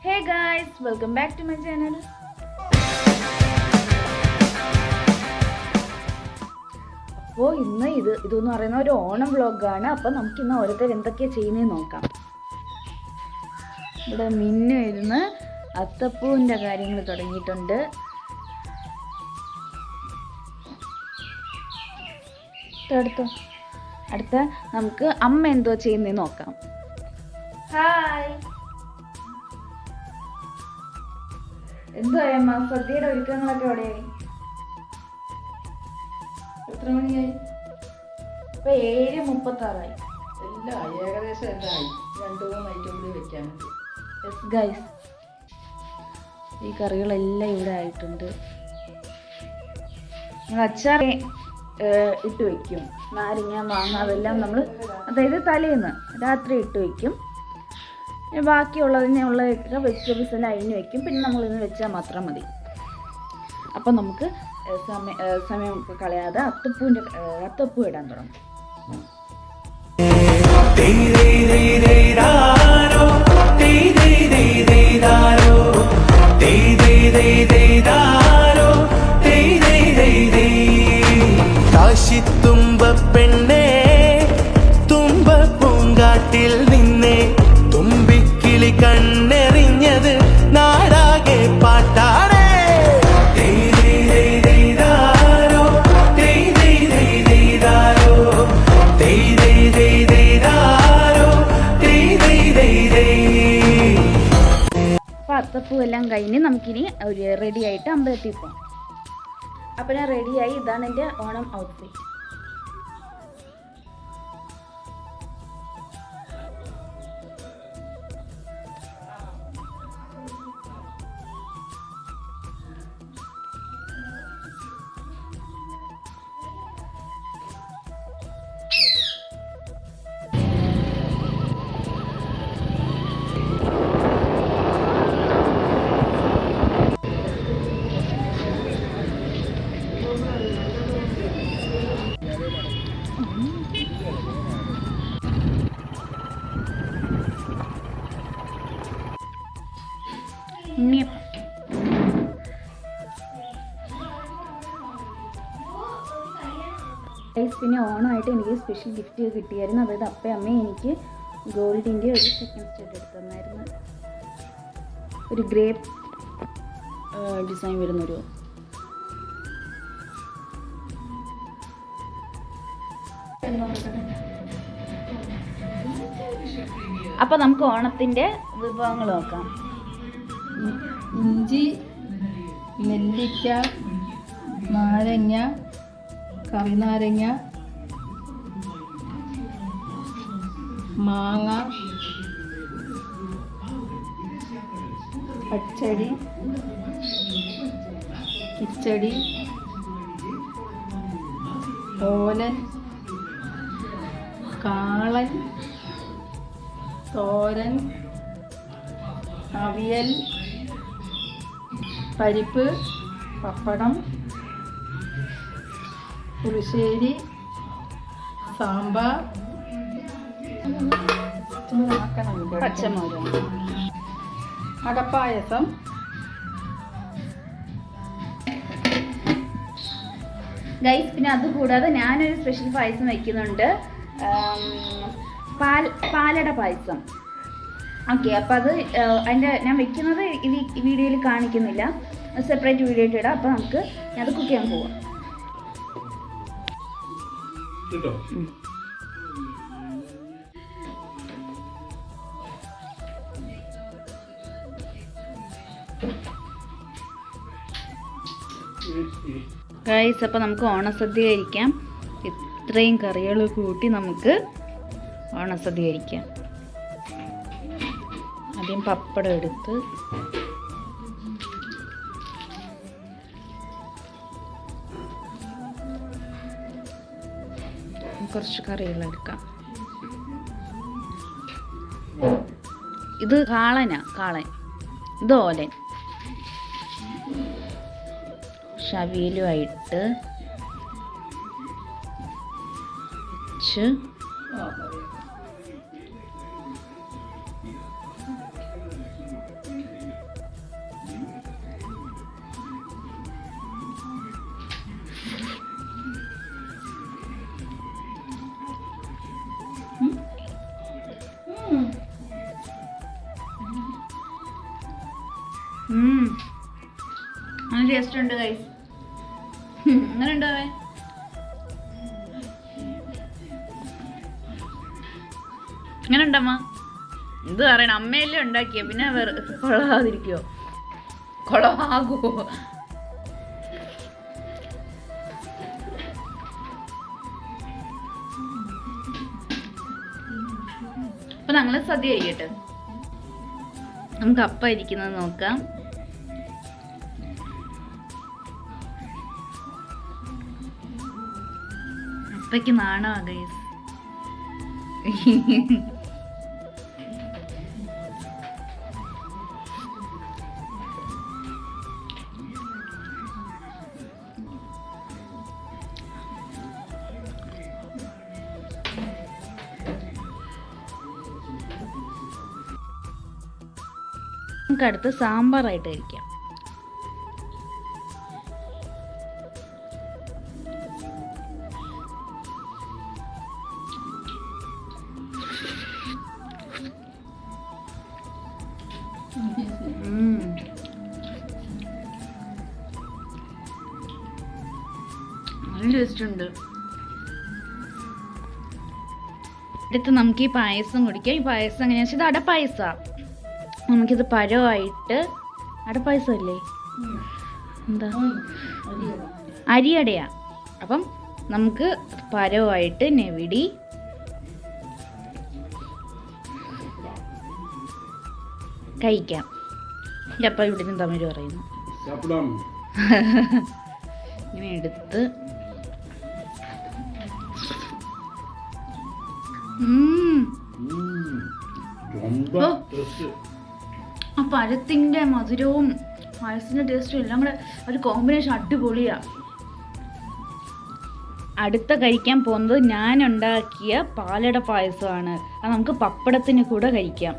Hey guys, welcome back to my channel. അപ്പോൾ ഇന്ന് ഇതെന്ന് പറയുന്ന ഒരു ഓണം വ്ളോഗാണ്. അപ്പോൾ നമുക്ക് ഇന്ന് ഓരോരുത്തർ എന്തൊക്കെയാണ് ചെയ്യുന്നതെന്ന് നോക്കാം. ഇവിടെ മിന്നു ഇരുന്ന് അത്തപ്പൂവിൻ്റെ കാര്യങ്ങൾ തുടങ്ങിയിട്ടുണ്ട്. അടുത്ത നമുക്ക് അമ്മ എന്തോ ചെയ്യുന്നതെന്ന് നോക്കാം. ഹായ്, എന്തുവായി അമ്മ? സദ്യയുടെ ഒരുക്കങ്ങളൊക്കെ എവിടെയായി? എത്ര മണിയായി? ഇപ്പൊ 7:36. എല്ലാം ഏകദേശം എല്ലാം ആയി. 2-3 ഐറ്റം കൂടി വെക്കാൻ മതി. യെസ് ഗൈസ്, ഈ കറികളെല്ലാം ഇവിടെ ആയിട്ടുണ്ട്. ഞങ്ങൾ അച്ചാർ ഇട്ട് വയ്ക്കും. നാരങ്ങ, മാങ്ങ അതെല്ലാം നമ്മൾ അതായത് തലേന്ന് രാത്രി ഇട്ട് വയ്ക്കും. ബാക്കിയുള്ളതിനുള്ള വെജിറ്റബിൾസ് എല്ലാം അരിഞ്ഞ് വയ്ക്കും. പിന്നെ നമ്മളിന്ന് വെച്ചാൽ മാത്രം മതി. അപ്പം നമുക്ക് സമയം കളയാതെ അത്തപ്പൂ ഇടാൻ തുടങ്ങും. പെണ്ണേ തുമ്പ പൂങ്കാട്ടിൽ നിന്നേ തുമ്പിക്കിളി കണ്ണെറിഞ്ഞത് നാടാകെ പാട്ടാടേ. അപ്പോൾ അത്തപ്പൂ എല്ലാം കഴിഞ്ഞ് നമുക്കിനി ഒരു റെഡി ആയിട്ട് അമ്പലത്തിൽ പോകാം. അപ്പോൾ ഞാൻ റെഡിയായി. ഇതാണ് എൻ്റെ ഓണം ഔട്ട്ഫിറ്റ്. പിന്നെ ഓണമായിട്ട് എനിക്ക് സ്പെഷ്യൽ ഗിഫ്റ്റ് കിട്ടിയായിരുന്നു. അതായത് അമ്മയും എനിക്ക് ഗോൾഡിൻ്റെ ഒരു സെക്കൻഡ് സ്റ്റെഡ് എടുത്തു തന്നായിരുന്നു. ഒരു ഗ്രേപ്പ് ഡിസൈൻ വരുന്നൊരു അപ്പോൾ നമുക്ക് ഓണത്തിൻ്റെ വിഭവങ്ങൾ നോക്കാം. ഇഞ്ചി, നെല്ലിക്ക, നാരങ്ങ, കറിനാരങ്ങ, മാങ്ങ, പച്ചടി, കിച്ചടി, ഓലൻ, കാളൻ, തോരൻ, അവിയൽ, പരിപ്പ്, പപ്പടം, പുളിശ്ശേരി, സാമ്പാർ, പച്ചമുളക്, അടപ്പായസം, ഗൈസ്. പിന്നെ അതുകൂടാതെ ഞാനൊരു സ്പെഷ്യൽ പായസം വയ്ക്കുന്നുണ്ട്, പാലട പായസം. ഓക്കെ, അപ്പോൾ അത് അതിൻ്റെ ഞാൻ വെക്കുന്നത് ഈ വീഡിയോയിൽ കാണിക്കുന്നില്ല, സെപ്പറേറ്റ് വീഡിയോ ഇട്ട് ഇടാം. അപ്പോൾ നമുക്ക് അത് കുക്ക് ചെയ്യാൻ പോവാം. ഗൈസ്, അപ്പോൾ നമുക്ക് ഓണസദ്യ കഴിക്കാം. ഇത്രയും കറികൾ കൂട്ടി നമുക്ക് ഓണസദ്യ കഴിക്കാം. ആദ്യം പപ്പടം എടുത്ത് കുറച്ച് കറികളെടുക്കാം. ഇത് കാളൻ, ഇത് ഓലൻ. അവിയലുമായിട്ട് വെച്ച് നല്ല ടേസ്റ്റ് ഉണ്ട് ഗൈസ്. അങ്ങനെ ഉണ്ടാവേ അങ്ങനെ ഉണ്ടമ്മ? ഇത് പറയണം, അമ്മയല്ലേ ഉണ്ടാക്കിയ, പിന്നെ കൊളാതിരിക്കോ? കൊളാകുമോ? അപ്പൊ ഞങ്ങള് സദ്യ കഴിക്കട്ടെ. നമുക്ക് അപ്പം ഇരിക്കുന്നത് നോക്കാം. അപ്പയ്ക്ക് നാണോ ഗൈസ്? നമുക്ക് അടുത്ത് സാമ്പാറായിട്ട് കഴിക്കാം. നല്ല ടേസ്റ്റ് ഉണ്ട്. അടുത്ത് നമുക്ക് ഈ പായസം കുടിക്കാം. ഈ പായസം എങ്ങനെയാ വെച്ചാൽ ഇത് അടപ്പായസമാണ്. നമുക്കിത് പരമായിട്ട് അടപ്പായസം അല്ലേ, എന്താ അരിയടയാ. അപ്പം നമുക്ക് പരമായിട്ട് നെവിടി കഴിക്കാം. അപ്പം ഇവിടെ നിന്ന് തമിഴ് പറയുന്നു. ഇങ്ങനെ എടുത്ത് ആ പഴത്തിൻ്റെ മധുരവും പായസത്തിൻ്റെ ടേസ്റ്റും എല്ലാം കൂടെ ഒരു കോമ്പിനേഷൻ അടിപൊളിയാ. അടുത്ത കഴിക്കാൻ പോകുന്നത് ഞാൻ ഉണ്ടാക്കിയ പാലട പായസമാണ്. അത് നമുക്ക് പപ്പടത്തിന് കൂടെ കഴിക്കാം.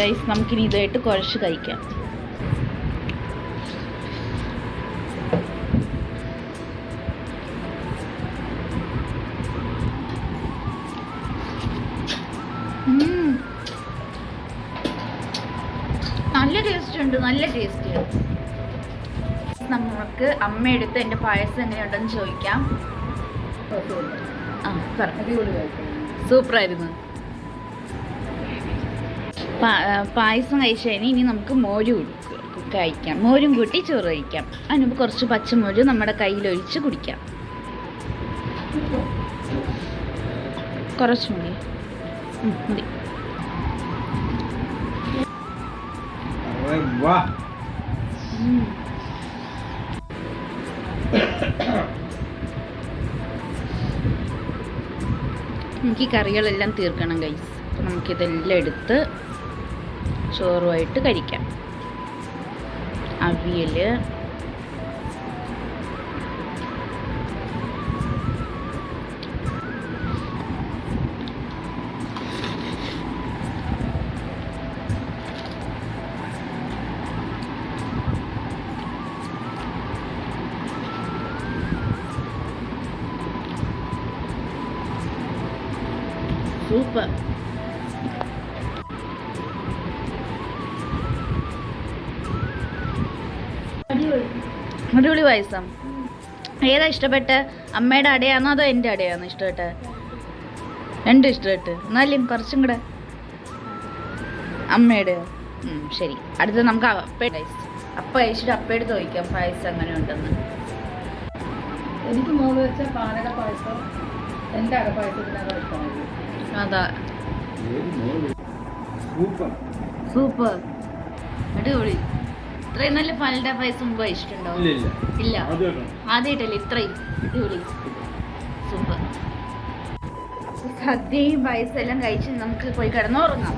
ഗൈസ്, നമുക്കിനി ഇതായിട്ട് കുഴച്ച് കഴിക്കാം. നല്ല ടേസ്റ്റ് ഉണ്ട്, നല്ല ടേസ്റ്റ്. നമുക്ക് അമ്മയെടുത്ത് എൻ്റെ പായസം എങ്ങനെയുണ്ടെന്ന് ചോദിക്കാം. സൂപ്പറായിരുന്നു. പായസം കഴിച്ചതിന് ഇനി നമുക്ക് മോര് കഴിക്കാം. മോരും കൂട്ടി ചോറ് കഴിക്കാം. അതിനുമ്പ് കുറച്ച് പച്ചമോര് നമ്മുടെ കയ്യിലൊഴിച്ച് കുടിക്കാം. കുറച്ച് മതി. മതി. നമുക്ക് ഈ കറികളെല്ലാം തീർക്കണം ഗൈസ്. അപ്പം നമുക്കിതെല്ലാം എടുത്ത് ചോറുമായിട്ട് കഴിക്കാം. അവിയൽ, സൂപ്പർ. അടിപൊളി പായസം. ഏതാ ഇഷ്ടപ്പെട്ട? അമ്മയുടെ അടയാണോ അതോ എൻ്റെ അടയാണോ ഇഷ്ടപ്പെട്ട? രണ്ടും ഇഷ്ടപ്പെട്ട്. എന്നാലും കുറച്ചും കൂടെ അമ്മയുടെ. ശരി, അടുത്ത നമുക്ക് അപ്പ കഴിച്ചിട്ട് അപ്പയെടുത്ത് ചോദിക്കാം പായസം എങ്ങനെ ഉണ്ടെന്ന്. എനിക്ക് മോള് വെച്ച പാലട പായസം എൻ്റെ അടപ്പായസത്തിനാണ് ഇഷ്ടമായത്. അതാ സൂപ്പർ, അടിപൊളി. ഇത്രയും നല്ല പാലട പായസം മുമ്പ് കഴിച്ചിട്ടുണ്ടോ? ഇല്ല, ആദ്യമായിട്ടല്ലേ ഇത്രയും അടിപൊളി. സൂപ്പർ. സദ്യയും പായസം എല്ലാം കഴിച്ച് നമുക്ക് പോയി കിടന്നുറങ്ങാം.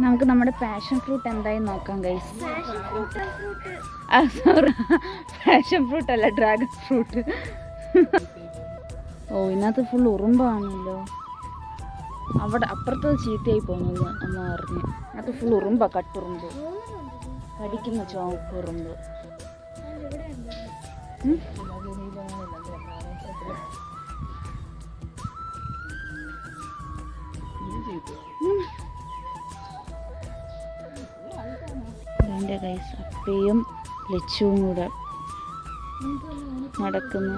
നമുക്ക് നമ്മുടെ പാഷൻ ഫ്രൂട്ട് എന്തായി നോക്കാം ഗൈസ്. സോറി, പാഷൻ ഫ്രൂട്ട് അല്ല, ഡ്രാഗൺ ഫ്രൂട്ട്. ഓ, ഇതിനകത്ത് ഫുൾ ഉറുമ്പാണല്ലോ. അവിടെ അപ്പുറത്ത് ചീത്തയായി പോകുന്നു അമ്മ പറഞ്ഞു. അതിനകത്ത് ഫുൾ ഉറുമ്പാ, കട്ടുറുമ്പ്, കടിക്കുന്ന ചുവപ്പ് ഉറുമ്പ്. എൻ്റെ ഗൈസ് അപ്പയും ലച്ചുവും കൂടെ നടക്കുന്നു.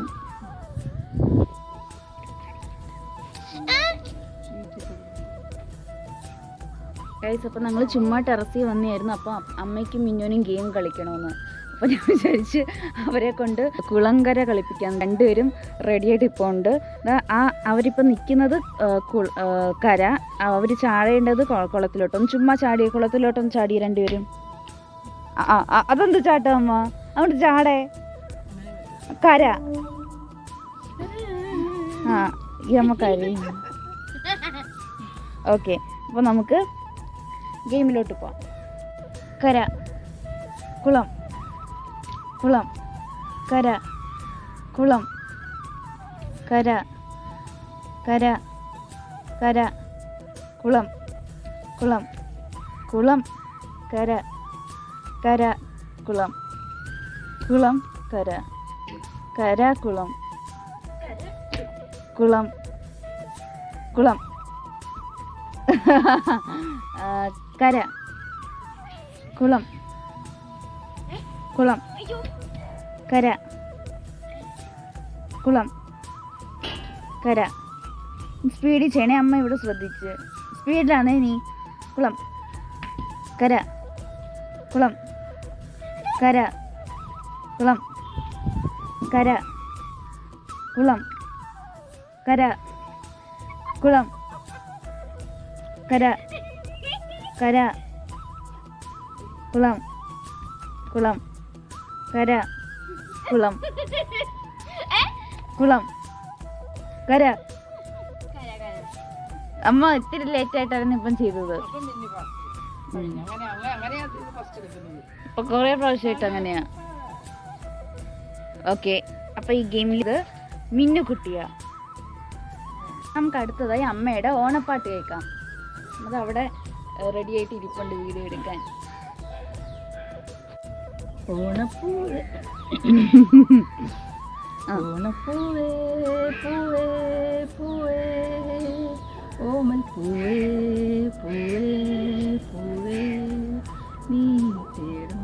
ഗൈസ് അപ്പോൾ ഞങ്ങൾ ചുമ്മാ ടെറസിൽ വന്നായിരുന്നു. അപ്പോൾ അമ്മയ്ക്കും മിന്നുവിനും ഗെയിം കളിക്കണമെന്ന്. അപ്പോൾ ഞാൻ വിചാരിച്ച് അവരെ കൊണ്ട് കുളങ്കര കളിപ്പിക്കാൻ. രണ്ടുപേരും റെഡിയായിട്ട് ഇപ്പോൾ ഉണ്ട്. അവരിപ്പോൾ നിൽക്കുന്നത് കര, അവർ ചാടേണ്ടത് കുളത്തിലോട്ടും. ചുമ്മാ ചാടിയ കുളത്തിലോട്ടും ചാടി രണ്ടുപേരും. അതെന്ത് ചാട്ടം അമ്മ? അങ്ങോട്ട് ചാടേ, കര. ഈ അമ്മ കരയും. ഓക്കെ, അപ്പോൾ നമുക്ക് ഗെയിമിലോട്ട് പോവാം. കര, കുളം, കുളം, കര, കുളം, കര, കര, കര, കുളം, കുളം, കുളം, കര, കര, കുളം, കുളം, കര, കര, കുളം, കുളം, കുളം, കര, കുളം, കുളം, കര, കുളം, കര. സ്പീഡിൽ ചെയ്യണേ അമ്മ, ഇവിടെ ശ്രദ്ധിച്ച്. സ്പീഡിലാണ് ഇനി. കുളം, കര, കുളം, കര, കുളം, കര, കുളം, കര, കുളം, കര, കര, കുളം, കുളം, കര, കുളം, കുളം, കര. അമ്മ ഇത്തിരി ലേറ്റായിട്ടായിരുന്നു ഇപ്പം ചെയ്തത്. ഇപ്പൊ കുറേ പ്രാവശ്യമായിട്ട് അങ്ങനെയാ. ഓക്കെ, അപ്പൊ ഈ ഗെയിമിൽ ഇത് മിന്നുകുട്ടിയാ. നമുക്ക് അടുത്തതായി അമ്മയുടെ ഓണപ്പാട്ട് കേൾക്കാം. അതവിടെ റെഡി ആയിട്ട് ഇരിപ്പുണ്ട് വീഡിയോ എടുക്കാൻ. ഓണപ്പൂവേ ഓണപ്പൂവേ പൂവേ പൂവേ ഓമൽ പൂവേ പൂവേ പൂവേ നീ തേടും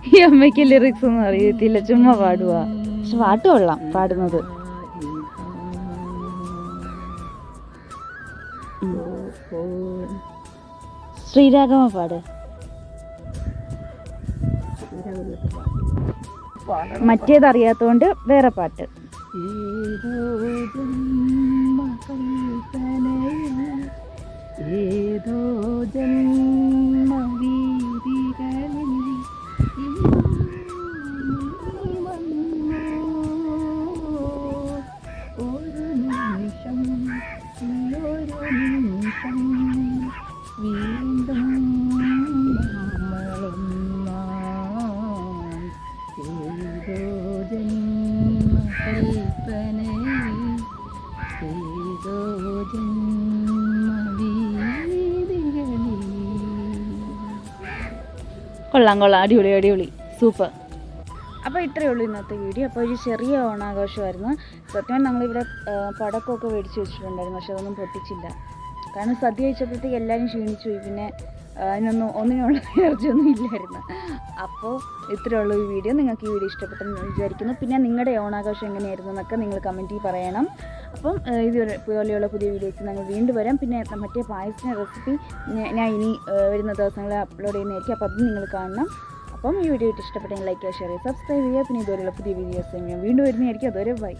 ഈ അമ്മയ്ക്ക് ലിറിക്സ് ഒന്നും അറിയത്തില്ല, ചുമ്മാ പാടുക. പക്ഷെ പാട്ട് കൊള്ളാം പാടുന്നത്. ശ്രീരാഗമ പാട്. മറ്റേതറിയാത്തോണ്ട് വേറെ പാട്ട്. ഏതോ ജന്മവീതികളിൽ ഒരു നിമിഷം വീണ്ടും കൊള്ളാം കൊള്ളാം, അടിപൊളി അടിപൊളി, സൂപ്പർ. അപ്പോൾ ഇത്രയേ ഉള്ളൂ ഇന്നത്തെ വീഡിയോ. അപ്പോൾ ഒരു ചെറിയ ഓണാഘോഷമായിരുന്നു. സത്യം ഞങ്ങളിവിടെ പടക്കമൊക്കെ മേടിച്ച് വെച്ചിട്ടുണ്ടായിരുന്നു, പക്ഷെ അതൊന്നും പൊട്ടിച്ചില്ല. കാരണം സദ്യ കഴിച്ചപ്പോഴത്തേക്ക് എല്ലാവരും ക്ഷീണിച്ചു പോയി. പിന്നെ ഒന്നിനുള്ള എനർജിയൊന്നും ഇല്ലായിരുന്നു. അപ്പോൾ ഇത്രയേ ഉള്ളൂ ഈ വീഡിയോ. നിങ്ങൾക്ക് ഈ വീഡിയോ ഇഷ്ടപ്പെട്ടെന്ന് വിചാരിക്കുന്നു. പിന്നെ നിങ്ങളുടെ ഓണാഘോഷം എങ്ങനെയായിരുന്നു എന്നൊക്കെ നിങ്ങൾ കമൻറ്റിൽ പറയണം. അപ്പം ഇതുപോലെയുള്ള പുതിയ വീഡിയോസ് ഞങ്ങൾ വീണ്ടും വരാം. പിന്നെ മറ്റേ പായസത്തിൻ്റെ റെസിപ്പി ഞാൻ ഇനി വരുന്ന ദിവസങ്ങളിൽ അപ്ലോഡ് ചെയ്യുന്നതായിരിക്കും. അപ്പോൾ അത് നിങ്ങൾ കാണണം. അപ്പം ഈ വീഡിയോ ഇഷ്ടപ്പെട്ടെങ്കിൽ ലൈക്ക് ചെയ്യുക, ഷെയർ ചെയ്യുക, സബ്സ്ക്രൈബ് ചെയ്യുക. പിന്നെ ഇതുപോലെയുള്ള പുതിയ വീഡിയോസ് ഞാൻ വീണ്ടും വരുന്നതായിരിക്കും. അതുവരെ ബൈ.